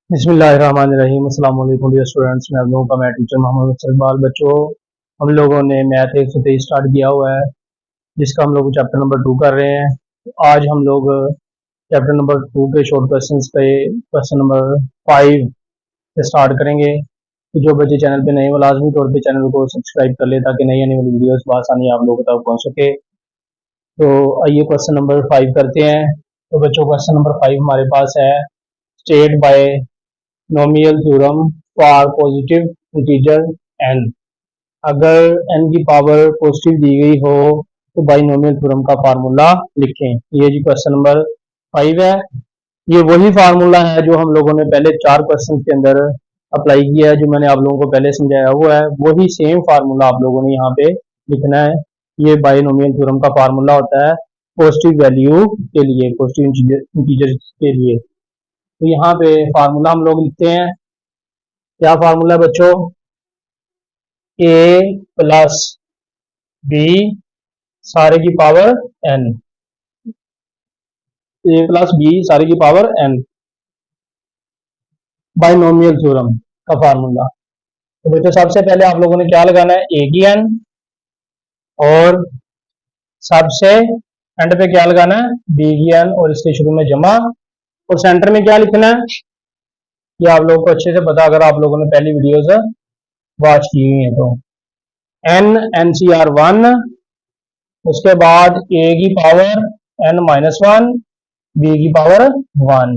बिस्मिल्लाहिर्रहमानिर्रहीम। अस्सलाम वालेकुम डियर स्टूडेंट्स, मैं आप लोगों का टीचर मोहम्मद इकबाल। बच्चों, हम लोगों ने मैथ 123 स्टार्ट किया हुआ है, जिसका हम लोग चैप्टर नंबर 2 कर रहे हैं। तो आज हम लोग चैप्टर नंबर 2 के शॉर्ट क्वेश्चंस पे क्वेश्चन नंबर 5 से स्टार्ट करेंगे। तो जो बच्चे चैनल पे नए वो लाजमी तौर पे चैनल को सब्सक्राइब कर ले, ताकि नई आने वाली वीडियोस बआसानी आप लोगों तक पहुँच सके। तो आइए क्वेश्चन नंबर 5 करते हैं। तो बच्चों, क्वेश्चन नंबर 5 हमारे पास है, state by नोमियल theorem for positive integer n। अगर n की पावर पॉजिटिव दी गई हो तो बाइनोमियल थ्योरम का फार्मूला लिखें। ये जी क्वेश्चन नंबर 5 है। ये वही फार्मूला है जो हम लोगों ने पहले 4 क्वेश्चन के अंदर अप्लाई किया है, जो मैंने आप लोगों को पहले समझाया हुआ है। वही सेम फार्मूला आप लोगों ने यहाँ पे लिखना है। ये बाइनोमियल थ्योरम का फार्मूला होता है पॉजिटिव वैल्यू के लिए, पॉजिटिव इंटीजर के लिए। तो यहाँ पे फार्मूला हम लोग लिखते हैं। क्या फार्मूला है बच्चों? ए प्लस बी सारे की पावर एन, ए प्लस बी सारे की पावर एन, बाइनोमियल थ्योरम का फार्मूला। तो बच्चों, सबसे पहले आप लोगों ने क्या लगाना है? ए की एन, और सबसे एंड पे क्या लगाना है? बी की एन, और इसके शुरू में जमा, और सेंटर में क्या लिखना है? ये आप लोगों को अच्छे से पता, अगर आप लोगों ने पहली वीडियोस वॉच की हुई है तो। एन NCR 1, उसके बाद ए की पावर n-1, बी की पावर 1।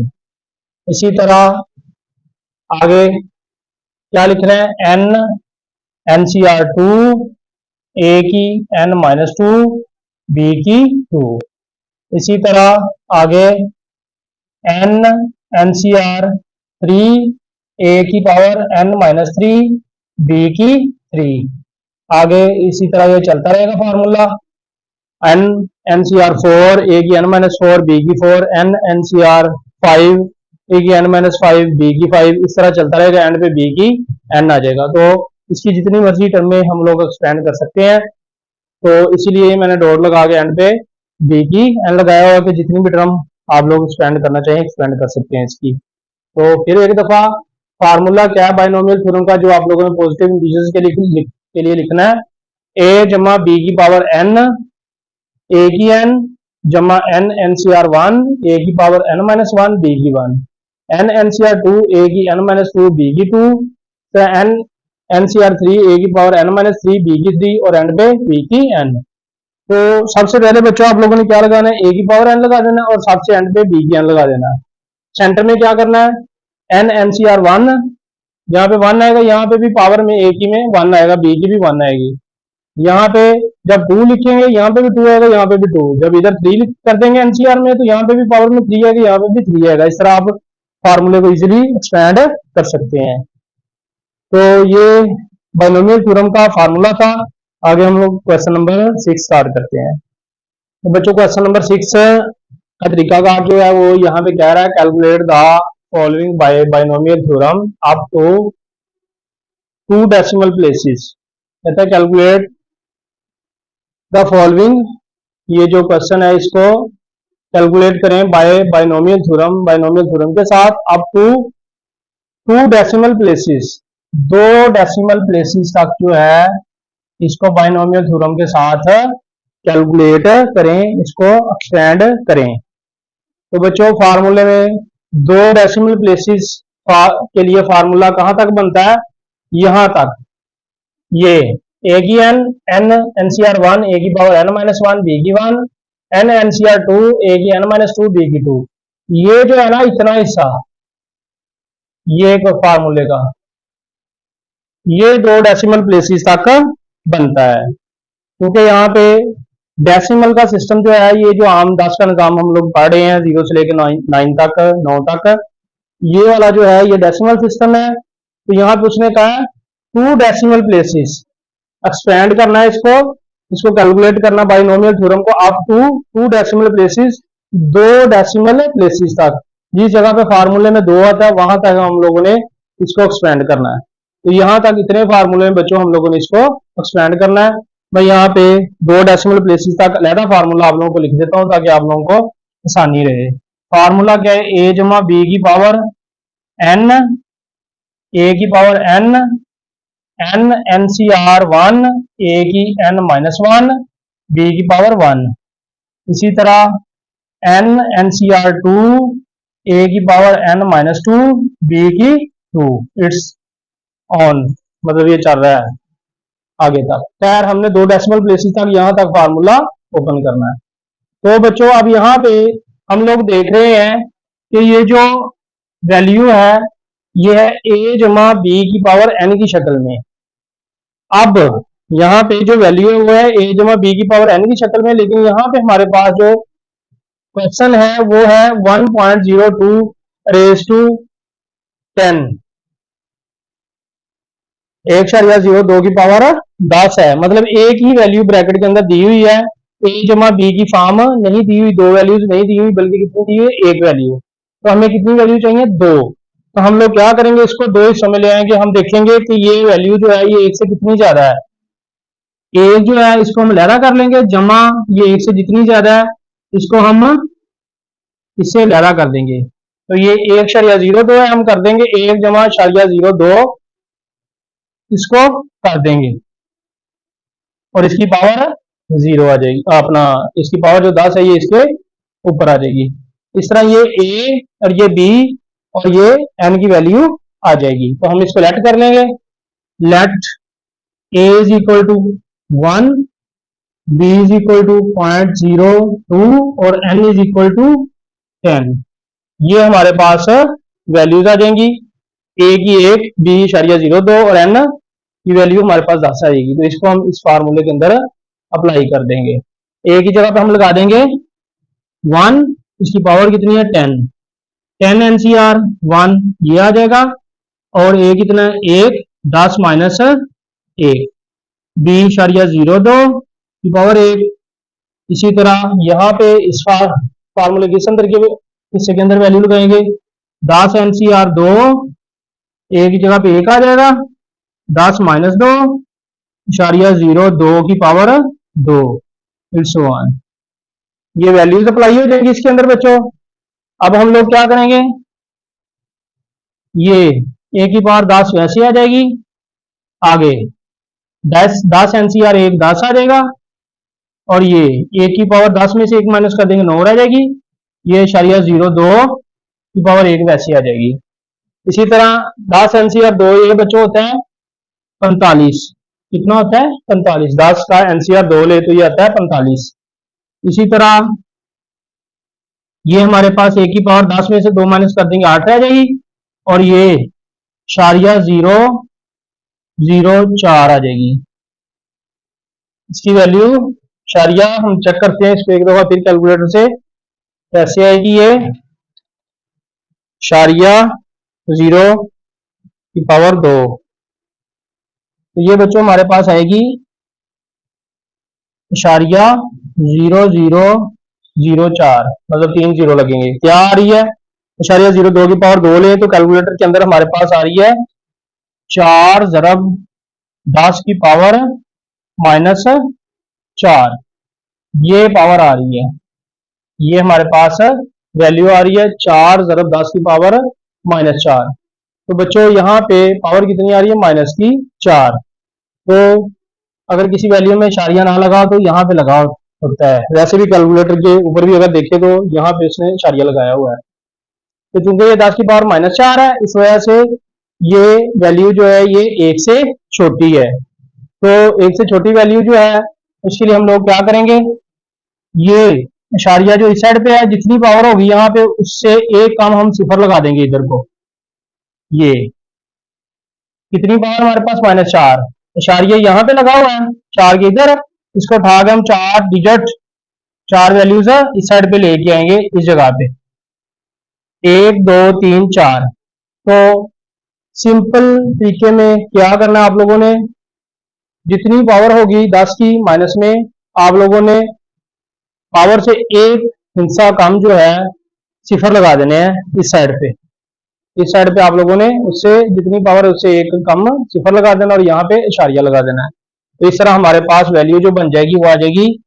इसी तरह आगे क्या लिखना है? एन NCR 2, ए की n-2, बी की 2। इसी तरह आगे एन NCR 3, ए की पावर n-3, बी की 3। आगे इसी तरह ये चलता रहेगा फार्मूला। एन NCR 4, ए की n-4, बी की 4, एन NCR 5, ए की n-5, बी की 5। इस तरह चलता रहेगा, एंड पे बी की एन आ जाएगा। तो इसकी जितनी मर्जी टर्म में हम लोग एक्सपेंड कर सकते हैं। तो इसीलिए मैंने डॉट लगा के एंड पे बी की एन लगाया हुआ, कि जितनी भी टर्म आप लोग एक्सपेंड करना चाहें एक्सपेंड कर सकते हैं इसकी। तो फिर एक दफा फार्मूला क्या है बाइनोमियल थ्योरम का, जो आप लोगों ने पॉजिटिव इंटीजर्स के लिए लिखना है? ए जमा बी की पावर एन, ए की एन जमा एन NCR 1, ए की पावर n-1, बी की 1, एन NCR 2, ए की n-2, बी की 2, तो एन NCR 3, ए की पावर n-3, बी की 3, और एंड पे बी की n। तो सबसे पहले बच्चों आप लोगों ने क्या लगाना है? ए की पावर n लगा देना, और सबसे एंड पे बी की n लगा देना। सेंटर में क्या करना है? एन NCR 1, यहाँ पे 1 आएगा, यहाँ पे भी पावर में ए की में 1 आएगा, बी की भी 1 आएगी। यहाँ पे जब 2 लिखेंगे, यहाँ पे भी 2 आएगा, यहाँ पे भी 2। जब इधर 3 कर देंगे एनसीआर में, तो यहाँ पे भी पावर में 3 आएगा, यहाँ पे भी 3 आएगा। इस तरह आप फार्मूले को इजीली एक्सपेंड कर सकते हैं। तो ये बाइनोमियल थ्योरम का फार्मूला था। आगे हम लोग क्वेश्चन नंबर 6 स्टार्ट करते हैं। तो बच्चों, क्वेश्चन नंबर 6 का तरीकाकार जो है वो यहाँ पे कह रहा है, calculate the following by binomial theorem up to 2 decimal places. कहता है कैलकुलेट द फॉलोइंग, ये जो क्वेश्चन है इसको कैलकुलेट करें बाय बाइनोमियल थ्योरम के साथ up to 2 decimal places, 2 decimal places तक जो है इसको बाइनोमियल थ्योरम के साथ कैलकुलेट करें, इसको एक्सपेंड करें। तो बच्चों, फार्मूले में 2 डेसिमल प्लेसेस के लिए फार्मूला कहां तक बनता है? यहां तक। ये ए की एन NCR 1, ए की पावर n-1, बी की 1, एन NCR 2, ए की n-2, बी की 2। ये जो है ना, इतना हिस्सा, ये एक फार्मूले का, ये 2 डेसिमल प्लेसेस तक बनता है। क्योंकि यहाँ पे डेसिमल का सिस्टम जो है, ये जो आम 10 का निजाम हम लोग पढ़ रहे हैं 0 से लेकर 9 तक, 9 तक, ये वाला जो है ये डेसिमल सिस्टम है। तो यहाँ पे उसने कहा है 2 डेसिमल प्लेसेस एक्सपेंड करना है, इसको कैलकुलेट करना बाइनोमियल थ्योरम को up to 2 decimal places, 2 decimal places तक। जिस जगह पे फार्मूले में 2 आता है वहां तक हम लोगों ने इसको एक्सपेंड करना है। तो यहां तक इतने फार्मूले में बच्चों हम लोगों ने इसको एक्सपेंड करना है। मैं यहाँ पे 2 डेसिमल प्लेसेस तक अलहदा फार्मूला आप लोगों को लिख देता हूँ, ताकि आप लोगों को आसानी रहे। फार्मूला क्या है? ए जमा बी की पावर एन ए की power N N N C R one A की एन माइनस वन बी की पावर वन। इसी तरह N N C R two A की power N minus two B की टू। इट्स ऑन, मतलब ये चल रहा है आगे तक। खैर हमने दो डेसिमल प्लेसेस तक यहां तक फार्मूला ओपन करना है। तो बच्चों अब यहाँ पे हम लोग देख रहे हैं कि ये जो वैल्यू है ये है ए जमा बी की पावर एन की शक्ल में। अब यहाँ पे जो वैल्यू है वो है ए जमा बी की पावर एन की शक्ल में, लेकिन यहाँ पे हमारे पास जो क्वेश्चन है वो है 1.02 रेज टू 10, 1.02 की पावर 10 है। मतलब एक ही वैल्यू ब्रैकेट के अंदर दी हुई है, ए जमा बी की फॉर्म नहीं दी हुई, दो वैल्यूज नहीं दी हुई, बल्कि कितनी दी हुई, एक वैल्यू। तो हमें कितनी वैल्यू चाहिए, दो। तो हम लोग क्या करेंगे, इसको दो हिस्सों में ले आएंगे। हम देखेंगे कि ये वैल्यू जो है ये एक से कितनी ज्यादा है। एक जो है इसको हम लहरा कर लेंगे, जमा ये एक से जितनी ज्यादा है इसको हम इससे लहरा कर देंगे। तो ये 1.02 है, हम कर देंगे 1 जमा 0.02 इसको कर देंगे और इसकी पावर 0 आ जाएगी। अपना इसकी पावर जो 10 है ये इसके ऊपर आ जाएगी। इस तरह ये ए और ये बी और ये एन की वैल्यू आ जाएगी। तो हम इसको लेट कर लेंगे। Let A is equal to 1, B is equal to 0.02 और एन इज इक्वल टू 10। ये हमारे पास वैल्यूज आ जाएंगी, ए की 1, बी 0.02 और एन की वैल्यू हमारे पास 10 आ जाएगी। तो इसको हम इस फार्मूले के अंदर अप्लाई कर देंगे। ए की जगह पे हम लगा देंगे 1, इसकी पावर कितनी है 10, 10 एनसीआर 1 ये आ जाएगा, और ए कितना है 1, 10 माइनस 1, बी 0.02 की पावर 1। इसी तरह यहाँ पे इस फार्मूले के अंदर के हिस्से के अंदर वैल्यू लगाएंगे 10 एनसीआर 2, ए की जगह पे 1 आ जाएगा, 10 माइनस 2 0.02 की पावर 2। It's one. ये वैल्यूज अप्लाई हो जाएगी इसके अंदर बच्चों। अब हम लोग क्या करेंगे, ये ए की पावर 10 वैसे आ जाएगी, आगे 10 एनसीआर 1 10 आ जाएगा, और ये ए की पावर 10 में से 1 माइनस कर देंगे 9 रह जाएगी, ये 0.02 की पावर 1 वैसे आ जाएगी। इसी तरह 10 एनसीआर 2 ये बच्चों होता है 45। कितना होता है 45, 10 का एनसीआर 2 ले तो ये आता है 45। इसी तरह ये हमारे पास ए की पावर 10 में से 2 माइनस कर देंगे 8 रह जाएगी, और ये 0.004 आ जाएगी। इसकी वैल्यू शारिया हम चेक करते हैं इसको एक दफा फिर कैलकुलेटर से, कैसे आएगी ये 0.0 की पावर 2। तो ये बच्चों हमारे पास आएगी 0.0004, मतलब 3 जीरो लगेंगे। क्या आ रही है 0.02 की पावर 2 ले तो कैलकुलेटर के अंदर हमारे पास आ रही है 4 ज़रब 10 की पावर माइनस 4, ये पावर आ रही है। ये हमारे पास वैल्यू आ रही है 4 ज़रब 10 की पावर माइनस 4। तो बच्चों यहाँ पे पावर कितनी आ रही है माइनस की 4। तो अगर किसी वैल्यू में इशारिया ना लगाओ तो यहाँ पे लगा होता है। वैसे भी कैलकुलेटर के ऊपर भी अगर देखे तो यहाँ पे इसने इशारिया लगाया हुआ है। तो चूंकि ये 10 की पावर माइनस 4 है, इस वजह से ये वैल्यू जो है ये 1 से छोटी है। तो 1 से छोटी वैल्यू जो है उसके लिए हम लोग क्या करेंगे, ये इशारिया जो इस साइड पे है जितनी पावर होगी यहाँ पे उससे एक कम हम सिफर लगा देंगे इधर को। ये कितनी पावर हमारे पास माइनस 4, इशारिया यहाँ पे लगा हुआ है 4 के इधर, इसको उठा के हम 4 डिजिट 4 वैल्यूज है इस साइड पे लेके आएंगे इस जगह पे 1 2 3 4। तो सिंपल तरीके में क्या करना है आप लोगों ने, जितनी पावर होगी 10 की माइनस में आप लोगों ने पावर से एक हिस्सा कम जो है सिफर लगा देने हैं इस साइड पे। इस साइड पे आप लोगों ने उससे जितनी पावर है उससे एक कम सिफर लगा देना और यहाँ पे इशारिया लगा देना है। तो इस तरह हमारे पास वैल्यू जो बन जाएगी वो आ जाएगी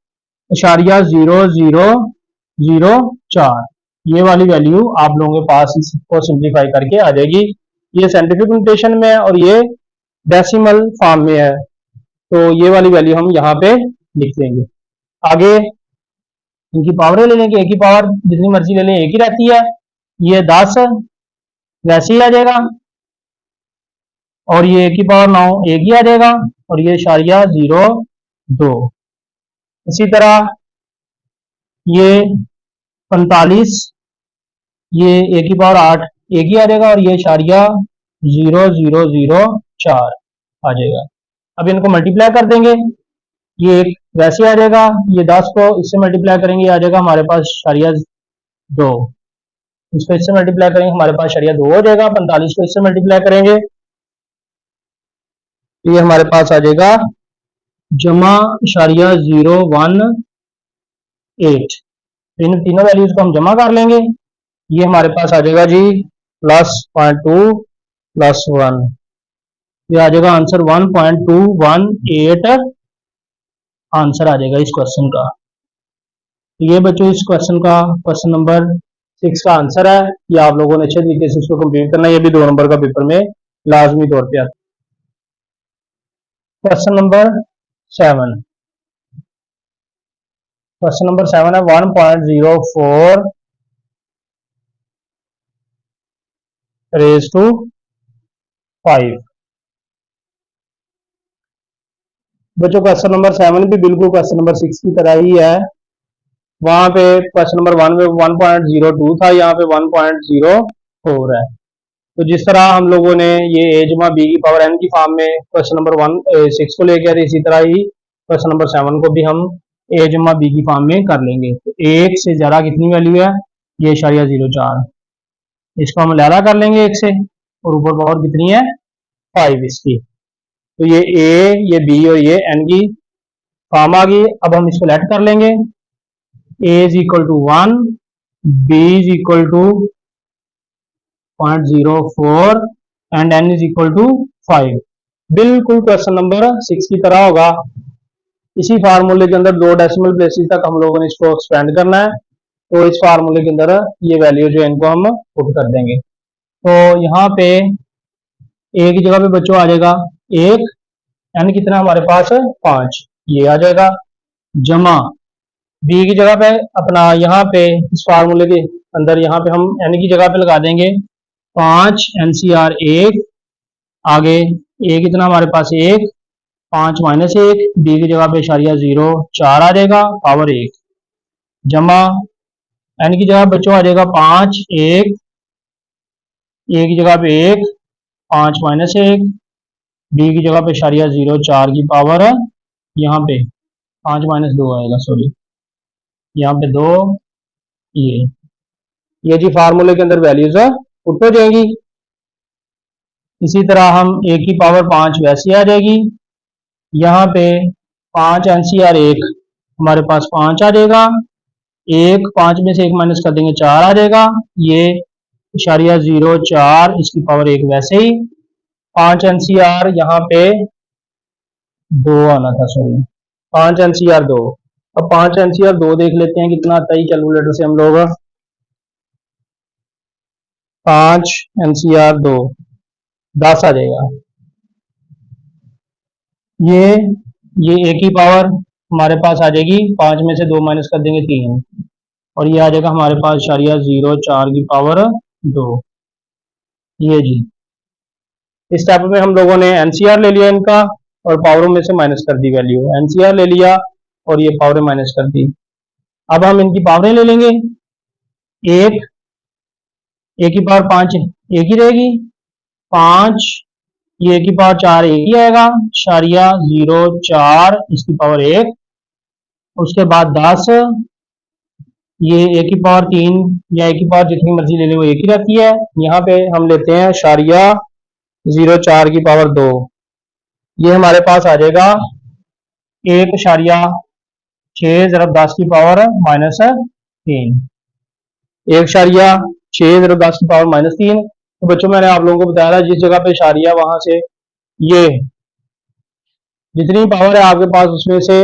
0.0004। ये वाली वैल्यू आप लोगों के पास इसको सिंप्लीफाई करके आ जाएगी। ये साइंटिफिक नोटेशन में है और ये डेसिमल फॉर्म में है, तो ये वाली वैल्यू हम यहाँ पे लिख लेंगे। आगे इनकी पावरें ले लेंगे, एक ही पावर जितनी मर्जी ले लें एक ही रहती है। ये 10 वैसे ही आ जाएगा और ये एक ही पावर 9 एक ही आ जाएगा और ये इशारिया 0.2। इसी तरह ये 45 ये एक ही पावर 8 एक ही आ जाएगा और ये इशारिया 0.004 आ जाएगा। अब इनको मल्टीप्लाई कर देंगे, ये एक वैसे आ जाएगा, ये 10 को इससे मल्टीप्लाई करेंगे आ जाएगा हमारे पास इशारिया 2, इसको इससे मल्टीप्लाई करेंगे हमारे पास इशारिया 2 हो जाएगा। 45 को इससे मल्टीप्लाई करेंगे ये हमारे पास आ जाएगा जमा इशारिया 018। इन तीनों वैल्यूज को हम जमा कर लेंगे, ये हमारे पास आ जाएगा जी +0.2 +1, ये आ जाएगा आंसर 1.218 आंसर आ जाएगा इस क्वेश्चन का। ये बच्चों इस क्वेश्चन का क्वेश्चन नंबर 6 का आंसर है। ये आप लोगों ने अच्छे तरीके से इसको कंप्लीट करना है, ये भी 2 नंबर का पेपर में लाजमी तौर पे आता है। क्वेश्चन नंबर 7, क्वेश्चन नंबर 7 है 1.04 raised to 5। बच्चों क्वेश्चन नंबर 7 भी बिल्कुल क्वेश्चन नंबर 6 की तरह ही है। वहां पे क्वेश्चन नंबर 1 में 1.02 था, यहाँ पे 1.04 है। तो जिस तरह हम लोगों ने ये a जमा b की पावर n की फॉर्म में क्वेश्चन नंबर 6 को लेके आए थे, इसी तरह ही क्वेश्चन नंबर 7 को भी हम a जमा b की फॉर्म में कर लेंगे। तो 1 से ज्यादा कितनी वैल्यू है, ये इशारिया 0.4, इसको हम लहरा कर लेंगे 1 से और ऊपर पावर कितनी है 5 इसकी। तो ये a ये b और ये n की फॉर्म आ गई। अब हम इसको लेट कर लेंगे, a is equal to 1, b is equal to 0.04 and n is equal to 5। बिल्कुल क्वेश्चन नंबर 6 की तरह होगा। इसी फार्मूले के अंदर 2 डेसिमल प्लेसेस तक हम लोगों ने इसको एक्सपेंड करना है, तो इस फार्मूले के अंदर ये वैल्यू जो है इनको हम पुट कर देंगे। तो यहाँ पे a की जगह पे बच्चों आ जाएगा 1, n कितना हमारे पास 5 ये आ जाएगा, जमा b की जगह पे अपना यहाँ पे इस फार्मूले के अंदर यहाँ पे हम n की जगह पे लगा देंगे 5 NCR 1, आगे a कितना हमारे पास 1, 5 माइनस 1, b की जगह पे इशारिया 0.4 आ जाएगा पावर 1, जमा n की जगह बच्चों आ जाएगा 5 1, a की जगह पे 1, 5 माइनस 1, b की जगह पे इशारिया 0.4 की पावर है यहाँ पे 5 माइनस 2 आएगा, सॉरी यहाँ पे 2, ये जी फार्मूले के अंदर वैल्यूज पुट हो जाएंगी। इसी तरह हम a की पावर 5 वैसे आ जाएगी, यहाँ पे 5 NCR 1 हमारे पास 5 आ जाएगा, 1 5 में से 1 माइनस कर देंगे 4 आ जाएगा, ये इशारिया 0.4 इसकी पावर 1 वैसे ही, 5 NCR यहाँ पे 2 आना था, सॉरी 5 NCR 2। अब 5 NCR 2 देख लेते हैं कितना आता है कैलकुलेटर से हम लोग। 5 NCR 2 10 आ जाएगा, ये एक ही पावर हमारे पास आ जाएगी, 5 में से 2 माइनस कर देंगे 3 और ये आ जाएगा हमारे पास इशारिया 0.4 की पावर 2। ये जी इस स्टेप में हम लोगों ने NCR ले लिया इनका और पावरों में से माइनस कर दी वैल्यू, NCR ले लिया और ये पावरें माइनस कर दी। अब हम इनकी पावरें ले लेंगे, 1 की पावर 5 एक ही रहेगी, 5 ये की पावर 4 एक ही आएगा, इशारिया 0.4 इसकी पावर 1, उसके बाद 10 ये एक की पावर 3 या एक की पावर जितनी मर्जी ले ले वो एक ही रहती है। यहाँ पे हम लेते हैं इशारिया 0.4 की पावर 2, ये हमारे पास आ जाएगा 1.6 ज़रब 10 की पावर -3, 1.6 ज़रब 10 की पावर -3। तो बच्चों मैंने आप लोगों को बताया था जिस जगह पे इशारिया वहां से ये जितनी पावर है आपके पास उसमें से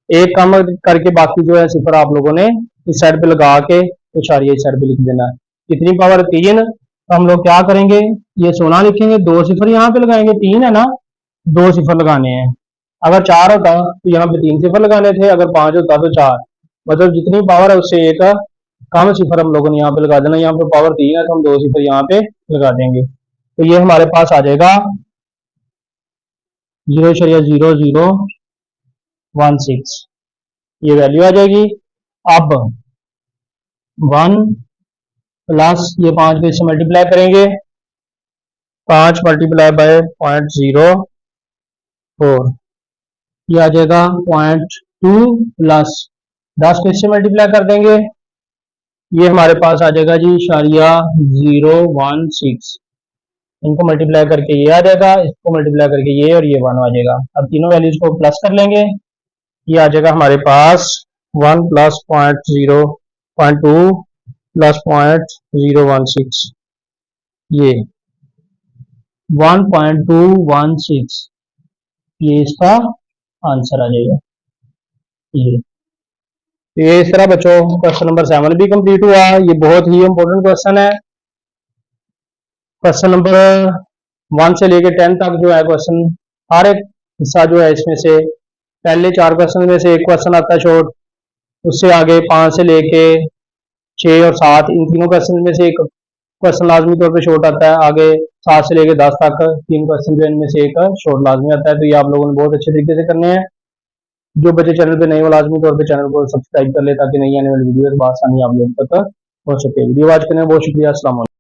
एक कम करके बाकी जो है सिफर आप लोगों ने इस साइड पे लगा के तो इशारिया इस साइड पे लिख देना है। कितनी पावर 3, तो हम लोग क्या करेंगे, ये 16 लिखेंगे, 2 सिफर यहाँ पे लगाएंगे, 3 है ना, 2 सिफर लगाने हैं। अगर 4 होता तो यहाँ पे 3 सिफर लगाने थे, अगर 5 होता तो 4, मतलब जितनी पावर है उससे एक कम सिफर हम लोगों ने यहाँ पे लगा देना। यहाँ पे पावर 3 है तो हम 2 सिफर यहाँ पे लगा देंगे, तो ये हमारे पास आ जाएगा 0.0016, ये वैल्यू आ जाएगी। अब 1 प्लस ये 5 को इससे मल्टीप्लाई करेंगे, 5 मल्टीप्लाई बाय 0.04, ये आ जाएगा 0.2 प्लस 10 को इससे मल्टीप्लाई कर देंगे, ये हमारे पास आ जाएगा जी इशारिया 016। इनको मल्टीप्लाई करके ये आ जाएगा, इसको मल्टीप्लाई करके ये और ये 1 आ जाएगा। अब तीनों वैल्यूज को प्लस कर लेंगे, ये आ जाएगा हमारे पास 1 प्लस 0.2 प्लस 0.016, ये 1.216, ये इसका आंसर आ जाएगा। ये इस तरह बच्चों क्वेश्चन नंबर 7 भी कंप्लीट हुआ। ये बहुत ही इंपॉर्टेंट क्वेश्चन है। क्वेश्चन नंबर 1 से लेके 10 तक जो है क्वेश्चन, हर एक हिस्सा जो है इसमें से पहले 4 क्वेश्चन में से एक क्वेश्चन आता है शॉर्ट, उससे आगे 5 से लेके 6 और 7 इन तीनों क्वेश्चन में से एक क्वेश्चन लाजमी तौर पे शॉर्ट आता है। आगे 7 से लेके 10 तक 3 क्वेश्चन जो इनमें से एक शॉर्ट लाजमी आता है। तो ये आप लोगों ने बहुत अच्छे तरीके से करने हैं। जो बच्चे चैनल पे नए, वो लाजमी तौर पे चैनल को सब्सक्राइब कर ले ताकि नई आने वाली वीडियो आसानी आप लोगों तक पहुंच सके। वीडियो वॉच करने में बहुत शुक्रिया। अस्सलाम वालेकुम।